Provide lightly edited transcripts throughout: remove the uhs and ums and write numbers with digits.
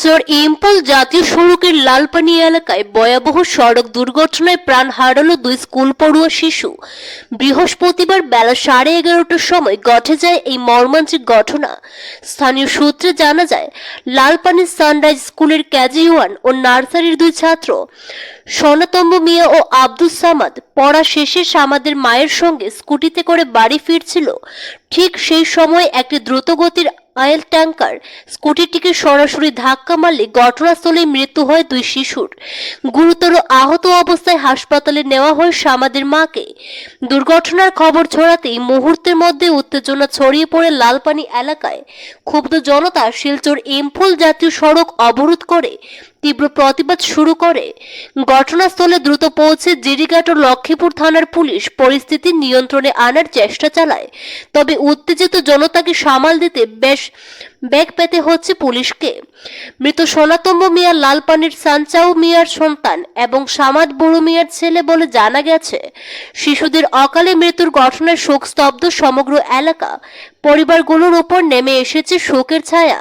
শিলচর ইম্পল জাতীয় সড়কের লালপানি এলাকায় ভয়াবহ সড়ক দুর্ঘটনায় প্রাণ হারালো দুই স্কুল পড়ুয়া শিশু। বৃহস্পতিবার বেলা 11:30টার সময় ঘটে যায় এই মর্মান্তিক ঘটনা। স্থানীয় সূত্রে জানা যায়, লালপানি সানরাইজ স্কুলের কেজি 1 ও নার্সারির দুই ছাত্র সনাতম্ব মিয়া ও আব্দুল সামাদ পড়া শেষে সামাদের মায়ের সঙ্গে স্কুটিতে করে বাড়ি ফিরছিল। ঠিক সেই সময় একটি দ্রুতগতির অয়েল ট্যাঙ্কার স্কুটিটিকে সরাসরি ধাক্কা মারলে ঘটনাস্থলেই মৃত্যু হয় দুই শিশুর। গুরুতর আহত অবস্থায় হাসপাতালে নেওয়া হয় সামাদের মাকে। দুর্ঘটনার খবর ছড়াতেই মুহূর্তের মধ্যে উত্তেজনা ছড়িয়ে পড়ে লালপানি এলাকায়। ক্ষুব্ধ জনতা শিলচর ইম্ফল জাতীয় সড়ক অবরোধ করে তীব্র প্রতিবাদ শুরু করে। ঘটনাস্থলে দ্রুত পৌঁছে জিরিঘাট ও লক্ষ্মীপুর থানার পুলিশ পরিস্থিতি নিয়ন্ত্রণে আনার চেষ্টা চালায়। তবে উত্তেজিত জনতাকে সামাল দিতে বেশ বেগ পেতে হচ্ছে পুলিশকে। মৃত সনাতম্ব মিয়া লালপানির সানচাও মিয়ার সন্তান এবং সামাদ বড়ু মিয়ার ছেলে বলে জানা গেছে। শিশুদের অকালে মৃত্যুর ঘটনায় শোকস্তব্ধ সমগ্র এলাকা। পরিবারগুলোর উপর নেমে এসেছে শোকের ছায়া।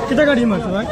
kita gaड़ी mas भाई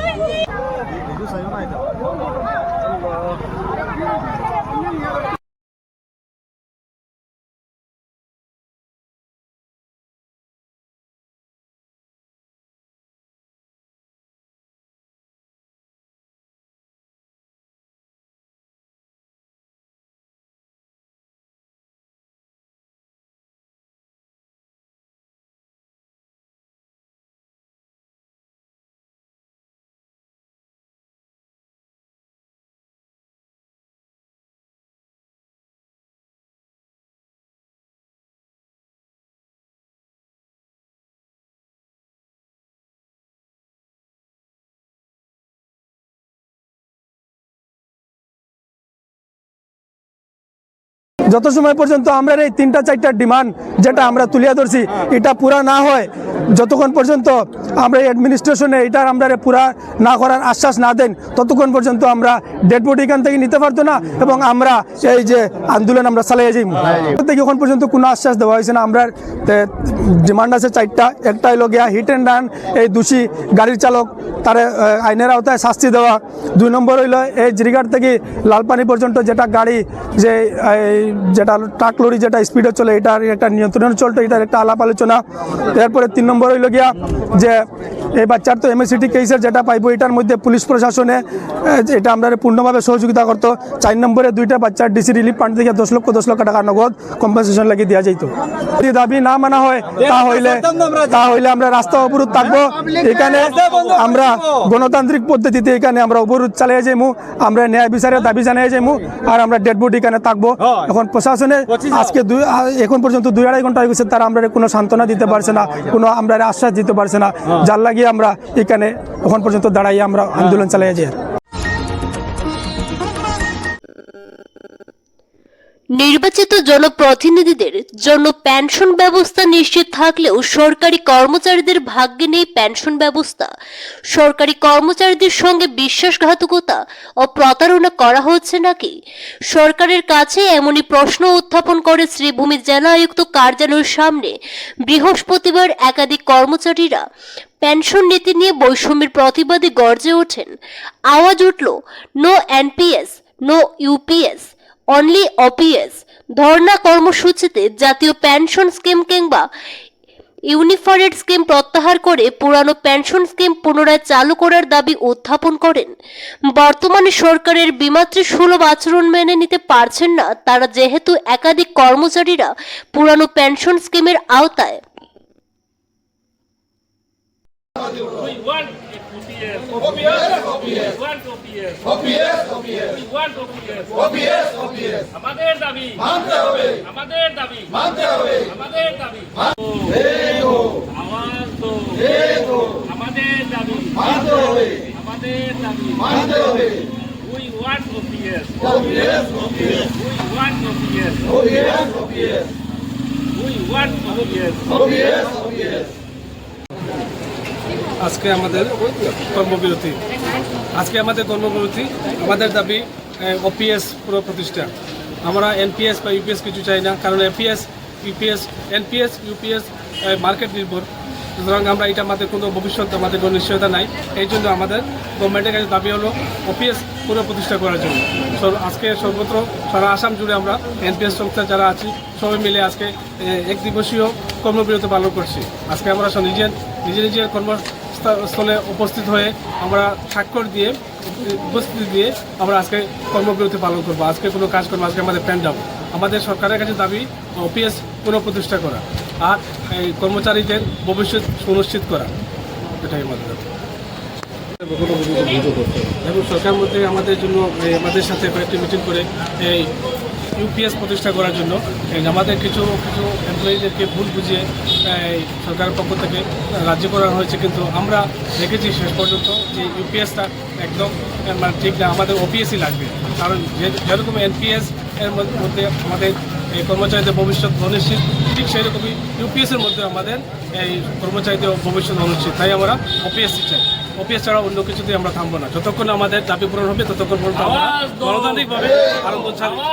যত সময় পর্যন্ত আমরা এই 3-4টা ডিমান্ড যেটা আমরা তুলিয়া ধরছি এটা পুরা না হয়, যতক্ষণ পর্যন্ত আমরা অ্যাডমিনিস্ট্রেশনে এটা আমরা পুরা না করার আশ্বাস না দেন, ততক্ষণ পর্যন্ত আমরা ডেড বডি এখান থেকে নিতে পারতো না এবং আমরা এই যে আন্দোলন আমরা চালিয়ে যাই। এখন পর্যন্ত কোনো আশ্বাস দেওয়া হয়েছে না। আমরা ডিমান্ড আছে 4টা। একটা হলো গিয়া হিট অ্যান্ড রান, এই দোষী গাড়ির চালক তার আইনের আওতায় শাস্তি দেওয়া। 2 নম্বর হইল এই জিরিঘাট থেকে লালপানি পর্যন্ত যেটা গাড়ি যে যেটা ট্রাক লরি যেটা স্পিডে চলে এটার একটা নিয়ন্ত্রণ চলতো, এটার একটা আলাপ আলোচনা। এরপরে 3 নম্বর হইল গিয়া যে এই বাচ্চার তো এমএসিটি কেসের যেটা পাইব এটার মধ্যে পুলিশ প্রশাসনে এটা আমরা পূর্ণভাবে সহযোগিতা করতো। 4 নম্বরে 2টা বাচ্চার ডিসি রিলিফ ফান্ড থেকে 10 লক্ষ টাকা নগদ কম্পেনসেশন লাগিয়ে দেওয়া যাইতো। যদি দাবি না মানা হয় তাহলে আমরা রাস্তা অবরোধ থাকবো। এখানে আমরা গণতান্ত্রিক পদ্ধতিতে এখানে আমরা অবরোধ চালিয়ে যাইমু, আমরা ন্যায় বিচারের দাবি জানিয়ে যাইমু, আর আমরা ডেড বডি এখানে থাকবো। এখন প্রশাসনে আজকে এখন পর্যন্ত 2-2.5 ঘন্টা হয়ে গেছে, তারা আমরা কোনো সান্ত্বনা দিতে পারছে না, কোনো আমরা আশ্বাস দিতে পারছে না, যার লাগিয়ে আমরা এখানে এখন পর্যন্ত দাঁড়াইয়ে আমরা আন্দোলন চালিয়ে যাই। নির্বাচিত জনপ্রতিনিধিদের জন্য পেনশন ব্যবস্থা নিশ্চিত থাকলেও সরকারি কর্মচারীদের ভাগ্যে নেই পেনশন ব্যবস্থা। সরকারি কর্মচারীদের সঙ্গে বিশ্বাসঘাতকতা ও প্রতারণা করা হচ্ছে নাকি? সরকারের কাছে এমনই প্রশ্ন উত্থাপন করে শ্রীভূমি জেলা আয়ুক্ত কার্যালয়ের সামনে বৃহস্পতিবার একাধিক কর্মচারীরা। পেনশন নীতি নিয়ে বৈষম্যের প্রতিবাদে গর্জে ওঠেন। আওয়াজ উঠল, no NPS, no UPS, only OPS. ধর্ণা কর্মসূচিতে জাতীয় পেনশন স্কিম কিংবা ইউনিফারেড স্কিম প্রত্যাহার করে পুরানো পেনশন স্কিম পুনরায় চালু করার দাবি উত্থাপন করেন। বর্তমানে সরকারের বিমাতৃ সুলভ আচরণ মেনে নিতে পারছেন না তারা, যেহেতু একাধিক কর্মচারীরা পুরানো পেনশন স্কিমের আওতায়। We want OPS. We want OPS. We want OPS. আমাদের দাবি মানতে হবে, আমাদের দাবি মানতে হবে, আমাদের দাবি দেও, আওয়াজ দো, দেও, আমাদের দাবি মানতে হবে, আমাদের দাবি মানতে হবে। We want OPS. We want OPS. We want OPS. আজকে আমাদের কর্মবিরতি আমাদের দাবি ওপিএস পুরো প্রতিষ্ঠা। আমরা এনপিএস বা ইউপিএস কিছু চাই না, কারণ এনপিএস ইউপিএস মার্কেট নির্ভর, সুতরাং আমরা এটা আমাদের কোনো ভবিষ্যৎ আমাদের কোনো নিশ্চয়তা নাই। এই জন্য আমাদের গভর্নমেন্টের কাছে দাবি হলো ওপিএস পুরো প্রতিষ্ঠা করার জন্য। আজকে সর্বত্র সারা আসাম জুড়ে আমরা এনপিএস সংস্থা যারা আছি সবাই মিলে আজকে এক দিবসীয় কর্মবিরতি পালন করছি। আজকে আমরা নিজের কর্মস্থলে উপস্থিত হয়ে আমরা স্বাক্ষর দিয়ে উপস্থিতি দিয়ে আমরা আজকে কর্মবিরতি পালন করবো। আজকে কোনো কাজ করবো, আজকে আমাদের প্যান্ট যাবো। আমাদের সরকারের কাছে দাবি ওপিএস পুনঃপ্রতিষ্ঠা করা আর এই কর্মচারীদের ভবিষ্যৎ সুনিশ্চিত করা, এটাই আমাদের দাবি। এবং সরকার মধ্যে আমাদের জন্য আমাদের সাথে কয়েকটি মিটিং করে এই ইউপিএস প্রতিষ্ঠা করার জন্য আমাদের কিছু এমপ্লয়িদেরকে ভুল বুঝিয়ে সরকারের পক্ষ থেকে রাজি করা হয়েছে, কিন্তু আমরা দেখেছি শেষ পর্যন্ত যে ইউপিএসটা একদম মানে ঠিক না, আমাদের ওপিএসই লাগবে। কারণ যেরকম এনপিএস এর মধ্যে আমাদের এই কর্মচারীদের ভবিষ্যৎ অনিশ্চিত, ঠিক সেই রকমই ইউপিএসের মধ্যে আমাদের এই কর্মচারীদের ভবিষ্যৎ অনিশ্চিত। তাই আমরা ওপিএসই চাই। ওপিএস ছাড়া অন্য কিছুতে আমরা থামবো না। যতক্ষণ আমাদের দাবি পূরণ হবে ততক্ষণ পর্যন্ত আমরা গণতান্ত্রিকভাবে আন্দোলন চালিয়ে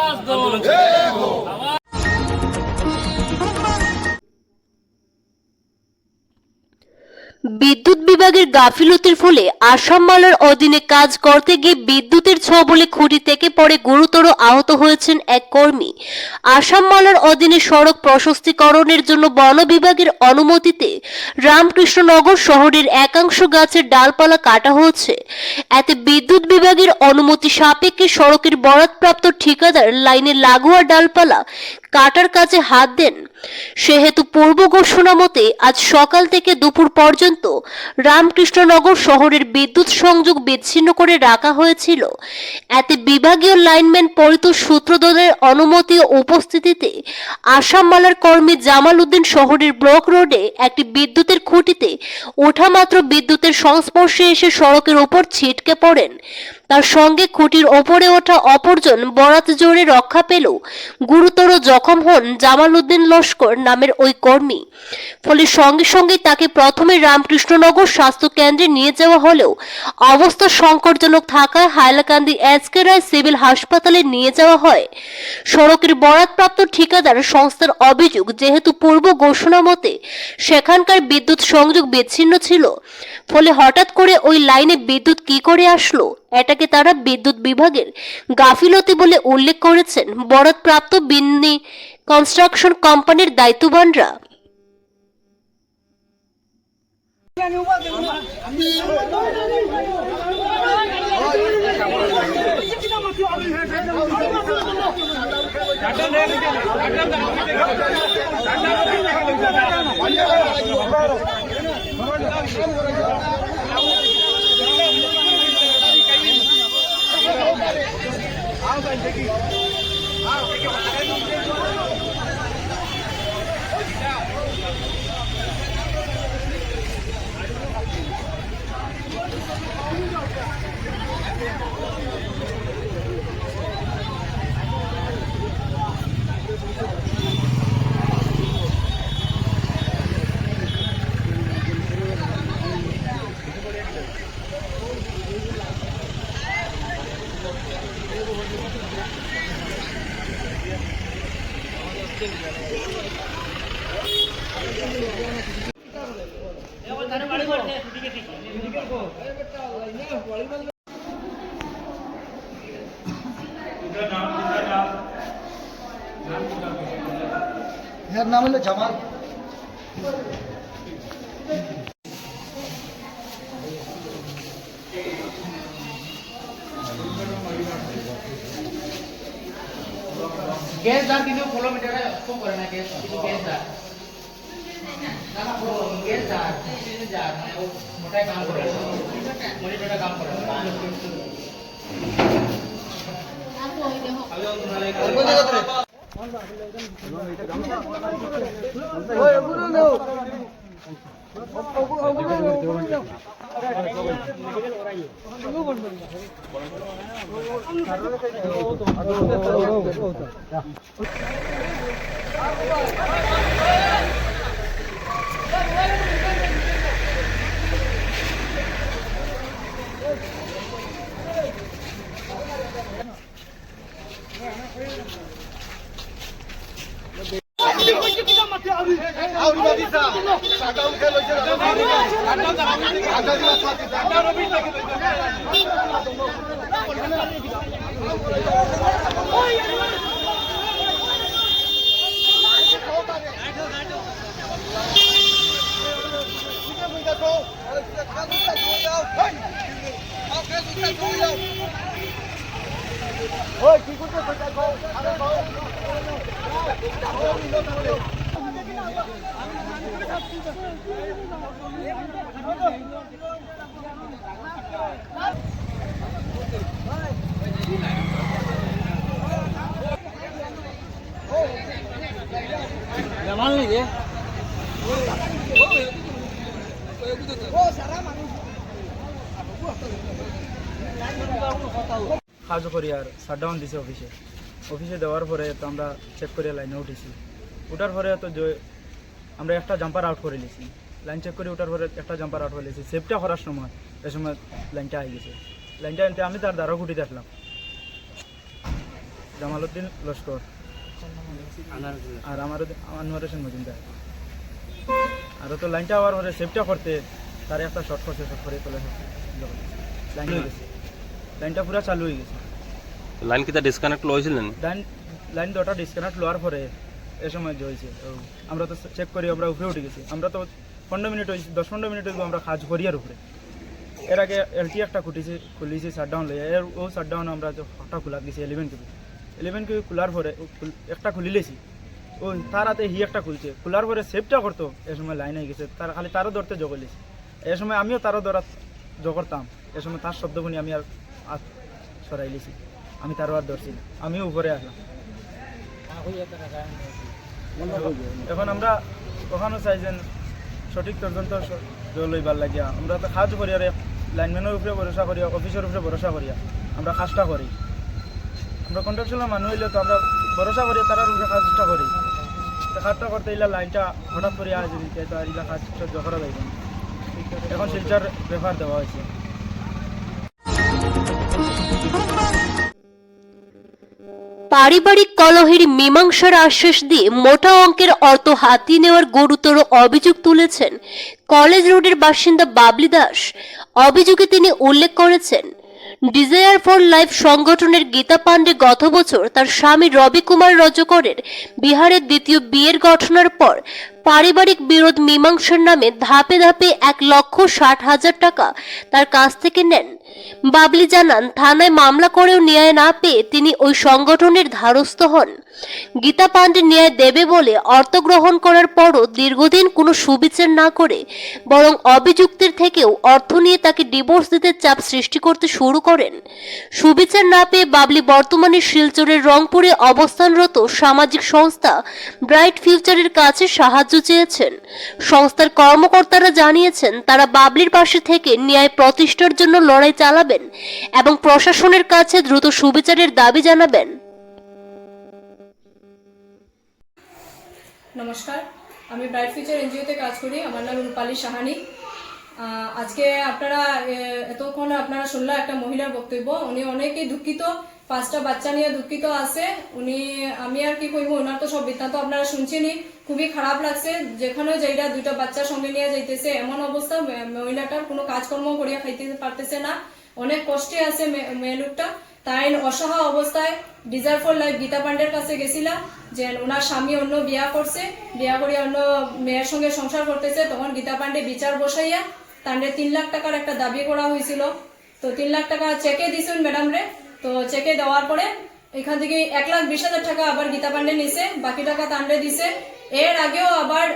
বিদ্যুৎ বিভাগের গাফিলতির ফলে আসাম মালার অধীনে কাজ করতে গিয়ে বিদ্যুতের ছোবলে খুঁটি থেকে পড়ে গুরুতর আহত হয়েছেন এক কর্মী। আসাম মালার অধীনে সড়ক প্রশস্তীকরণের জন্য বন বিভাগের অনুমতিতে রামকৃষ্ণনগর শহরের একাংশ গাছের ডালপালা কাটা হচ্ছে। এতে বিদ্যুৎ বিভাগের অনুমতি সাপেক্ষে সড়কের বরাদপ্রাপ্ত ঠিকাদার লাইনে লাগোয়া ডালপালা কাটার কাজে হাত দেন। সেহেতু পূর্ব ঘোষণা মতে আজ সকাল থেকে দুপুর পর্যন্ত রামকৃষ্ণনগর শহরের বিদ্যুৎ সংযোগ বিচ্ছিন্ন করে রাখা হয়েছিল। এতে বিভাগীয় লাইনম্যান পরিতোষ সূত্রধরের অনুমতি ও উপস্থিতিতে আসাম মালার কর্মী জামাল উদ্দিন শহরের ব্লক রোডে একটি বিদ্যুতের খুঁটিতে ওঠা মাত্র বিদ্যুতের সংস্পর্শে এসে সড়কের উপর ছিটকে পড়েন। তার সঙ্গে খুঁটির ওপরে ওঠা অপরজন বরাত জোরে রক্ষা পেলেও গুরুতর জখম হন জামাল উদ্দিন লস্কর নামের ওই কর্মী। ফলে সঙ্গে সঙ্গে তাকে প্রথমে রামকৃষ্ণনগর স্বাস্থ্য কেন্দ্রে নিয়ে যাওয়া হলেও অবস্থা সংকটজনক থাকায় হাইলাকান্দি এসকে রায় সিভিল হাসপাতালে নিয়ে যাওয়া হয়। সড়কের বরাদপ্রাপ্ত ঠিকাদার সংস্থার অভিযোগ, যেহেতু পূর্ব ঘোষণা মতে সেখানকার বিদ্যুৎ সংযোগ বিচ্ছিন্ন ছিল, ফলে হঠাৎ করে ওই লাইনে বিদ্যুৎ কি করে আসলো, এটাকে তারা বিদ্যুৎ বিভাগের গাফিলতি বলে উল্লেখ করেছেন বরাদপ্রাপ্ত বিন্নি কনস্ট্রাকশন কোম্পানির দায়িত্ববানরা। এর নাম হলো জামাল। गैस दार किलो किलोमीटर है उसको करना गैस गैस दार सारा गैस दार जार वो मोटा काम कर रहा है मोटे छोटा काम कर रहा है কাজ করি আর শাটডাউন দিছে অফিসে দেওয়ার পরে তো আমরা চেক করে লাইনে উঠেছি উঠার পরে তো আমরা একটা জাম্পার আউট করে নিয়েছি লাইন চেক করে উঠার পরে একটা জাম্পার আউট করে নিয়েছি সেফটা করার সময় এ সময় লাইনটা আই গেছে লাইনটা আনতে আমি তার দ্বারা গুটি দেখলাম জামালউদ্দিন লস্কর আর আমার আনোয়ার হোসেন মজুমদার আর তো লাইনটা হওয়ার পরে সেফটা করতে তার একটা শর্ট করছে শর্ট করে তোলে লাইন হয়ে গেছে লাইনটা পুরো চালু হয়ে গেছে লাইন কিটা ডিসকানেক্ট লইছিলেন লাইন দুটা ডিসকানেক্ট লওয়ার পরে এই সময় হয়েছে আমরা তো চেক করি আমরা উপরে উঠে গেছি আমরা তো 15 মিনিট হয়েছে 10-15 মিনিট হইব আমরা কাজ করি আর উপরে এর আগে এলটি একটা খুলিছি শাটডাউন লইয়া এর ও শাটডাউন আমরা হঠাৎ খোলা দিয়েছি 11 কেবি খোলার পরে একটা খুলি লেছি ও তার হাতে হি একটা খুলছে খোলার পরে সেফটা করতো এ সময় লাইন হয়ে গেছে তার খালি তারও ধরতে জগলিছি এ সময় আমিও তারও ধরা জগরতাম এ সময় তার শব্দ শুনি আমি আর সরাই লিছি আমি তারও আর ধরছি আমিও উপরে আসলাম এখন আমরা ওখানেও চাইছেন সঠিক তদন্ত লইবার লাগিয়া আমরা তো কাজ করি আর লাইনম্যানের উপরে ভরসা করি অফিসের উপরে ভরসা করিয়া আমরা কাজটা করি আমরা কন্ট্রাকচুয়াল মানুষ হইলে তো আমরা ভরসা করি তার উপরে কাজটা করি কাজটা করতে এলা লাইনটা হঠাৎ করে আসে দিতে তো আর এলা কাজ সহ্য করা যাইবে এখন শিলচার রেফার দেওয়া হয়েছে পারিবারিক কলহের মীমাংসার আশ্বাস দিয়ে মোটা অঙ্কের অর্থ হাতিয়ে নেওয়ার গুরুতর অভিযোগ তুলেছেন কলেজ রোডের বাসিন্দা বাবলি দাস। অভিযোগে তিনি উল্লেখ করেছেন, ডিজায়ার ফর লাইফ সংগঠনের গীতা পান্ডে গত বছর তার স্বামী রবি কুমার রজকরের বিহারের দ্বিতীয় বিয়ের ঘটনার পর পারিবারিক বিরোধ মীমাংসার নামে ধাপে ধাপে 1,60,000 টাকা তার কাছ থেকে নেন। বাবলি জানান, থানায় মামলা করেও ন্যায় না পেয়ে তিনি ওই সংগঠনের ধারস্থ হন। গীতা পাণ্ডে ন্যায় দেবে বলে অর্থ গ্রহণ করার পরও দীর্ঘদিন কোনো সুবিচার না করে বরং অভিযুক্তের থেকেও অর্থ নিয়ে তাকে ডিভোর্স দিতে চাপ সৃষ্টি করতে শুরু করেন। সুবিচার না পেয়ে বাবলি বর্তমানে শিলচরের রংপুরে অবস্থানরত সামাজিক সংস্থা ব্রাইট ফিউচারের কাছে সাহায্য চেয়েছেন। সংস্থার কর্মকর্তারা জানিয়েছেন তারা বাবলির পাশে থেকে ন্যায় প্রতিষ্ঠার জন্য লড়াই চালাবেন এবং প্রশাসনের কাছে দ্রুত সুবিচারের দাবি জানাবেন। নমস্কার, আমি ব্রাইট ফিউচার এনজিওতে কাজ করি। আমার নাম রূপালী সাহানি। আজকে আপনারা এতক্ষণ আপনারা শুনলা একটা মহিলার বক্তব্য। উনি অনেকেই দুঃখিত, 5টা বাচ্চা নিয়ে দুঃখিত আছে উনি। আমি আর কি কইব, ওনার তো সব বৃত্তান্ত আপনারা শুনছেনই। খুবই খারাপ লাগছে, যেখানে যাইরা 2টা বাচ্চার সঙ্গে নিয়ে যাইতেছে, এমন অবস্থা মহিলাটার কোনো কাজকর্ম করিয়া খাইতে পারতেছে না, অনেক কষ্টে আছে মেয়ে লোকটা। তাই অসহায় অবস্থায় ডিজার্ভ ফর লাইফ গীতা পাণ্ডের কাছে গেছিলা যে ওনার স্বামী অন্য বিয়া করছে, বিয়া করিয়া অন্য মেয়ের সঙ্গে সংসার করতেছে। তখন গীতা পাণ্ডে বিচার বসাইয়া তান্ডে 3 লাখ টাকার একটা দাবি করা হয়েছিল। তো 3 লাখ টাকা চেকে দিছেন ম্যাডাম রে। তো চেকে দেওয়ার পরে এখান থেকে 1,20,000 টাকা আবার গীতা পাণ্ডে নিছে, বাকি টাকা তান্ডে দিছে। এর আগেও আবার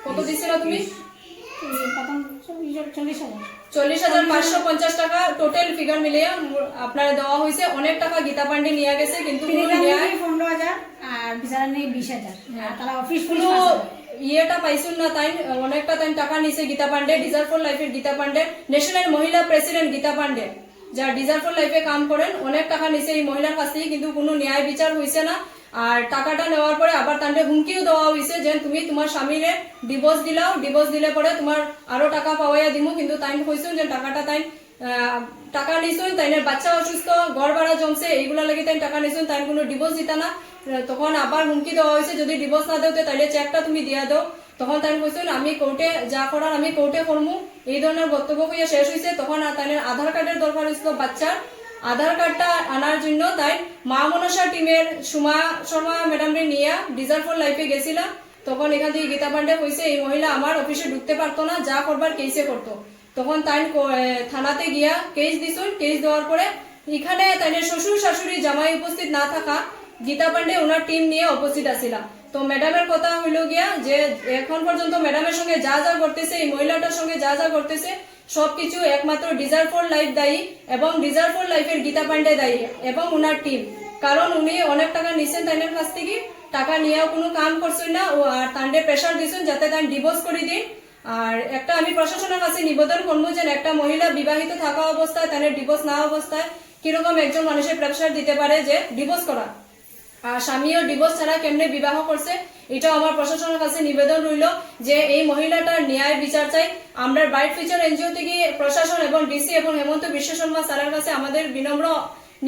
কত দিছিল তুমি? 40,550 টাকা টোটাল ফিগার মিলিয়ে আপনারা দেওয়া হয়েছে। অনেক টাকা গীতা পাণ্ডে নিয়ে গেছে, কিন্তু ইয়েটা পাইছুন না। তাই অনেকটা তাই টাকা নিছে গীতা পাণ্ডে। ডিজার্ভ ফর লাইফের গীতা পাণ্ডে, ন্যাশনাল মহিলা প্রেসিডেন্ট গীতা পাণ্ডে, যা ডিজার্ভ ফর লাইফে কাম করেন, অনেক টাকা নিছে এই মহিলার কাছ থেকে, কিন্তু কোনো ন্যায় বিচার হয়েছে না। আর টাকাটা নেওয়ার পরে আবার তান্ডে হুমকিও দেওয়া হয়েছে যে তুমি তোমার স্বামীরে ডিভোর্স দিলাও, ডিভোর্স দিলে পরে তোমার আরো টাকা পাওয়াইয়া দিমু। কিন্তু তাই কইছেন যে টাকাটা তাই টাকা নিছুন, তাইনের বাচ্চা অসুস্থ, ঘর ভাড়া জমছে, এইগুলা লাগে তাই টাকা নিছুন, তাই কোনো ডিভোর্স দিতা না। তখন আবার হুমকি দেওয়া হয়েছে যদি ডিভোর্স না দেও তাইলে চেকটা তুমি দিয়া দাও। তখন তাই কইছেন আমি কোর্টে যা করার আমি কোর্টে করমু, এই ধরনের বক্তব্য কইয়া শেষ হয়েছে। তখন তাইনের আধার কার্ডের দরকার হয়েছিল বাচ্চার। আধার কার্ডটা আনার জন্য তাই মা মনসা টিমের সুমা শর্মা ম্যাডামরে নিয়ে ডিজার্ভ ফর লাইফে গেছিলাম। তখন এখান থেকে গীতা পাণ্ডে কইছে এই মহিলা আমার অফিসে ঢুকতে পারতো না, যা করবার কেসে করতো। তখন তাই থানাতে গিয়া কেস দিছুন। কেস দেওয়ার পরে এখানে তাইনের শ্বশুর শাশুড়ি জামাই উপস্থিত না থাকা, গীতা পাণ্ডে ওনার টিম নিয়ে উপস্থিত আসিলা। তো ম্যাডামের কথা হইল গিয়া যে এখন পর্যন্ত ম্যাডামের সঙ্গে যা যা করতেছে, এই মহিলাটার সঙ্গে যা যা করতেছে সবকিছু একমাত্র ডিজার্ভ ফর লাইফ দায়ী এবং ডিজার্ভ ফর লাইফের গীতা পাণ্ডে দায়ী এবং ওনার টিম। কারণ উনি অনেক টাকা নিছেন তাইনের কাছ থেকে, টাকা নিয়েও কোনো কাম করছেন না। ও আর তান্ডে প্রেশার দিছেন যাতে তাই ডিভোর্স করে দিন। আর একটা আমি প্রশাসনের কাছে নিবেদন করবো যে একটা মহিলা বিবাহিত থাকা অবস্থায় তাদের ডিভোর্স না অবস্থায় কিরকম একজন মানুষের প্রেশার দিতে পারে যে ডিভোর্স করা, আর স্বামীও ডিভোর্স ছাড়া কেমনে বিবাহ করছে। এটাও আমার প্রশাসনের কাছে নিবেদন রইল যে এই মহিলাটার ন্যায় বিচার চাই। আমরা ব্রাইট ফিউচার এনজিও থেকে প্রশাসন এবং ডিসি এবং হেমন্ত বিশ্ব শর্মা স্যারের কাছে আমাদের বিনম্র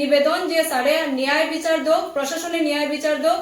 নিবেদন যে স্যারে ন্যায় বিচার দো, প্রশাসনে ন্যায় বিচার দো।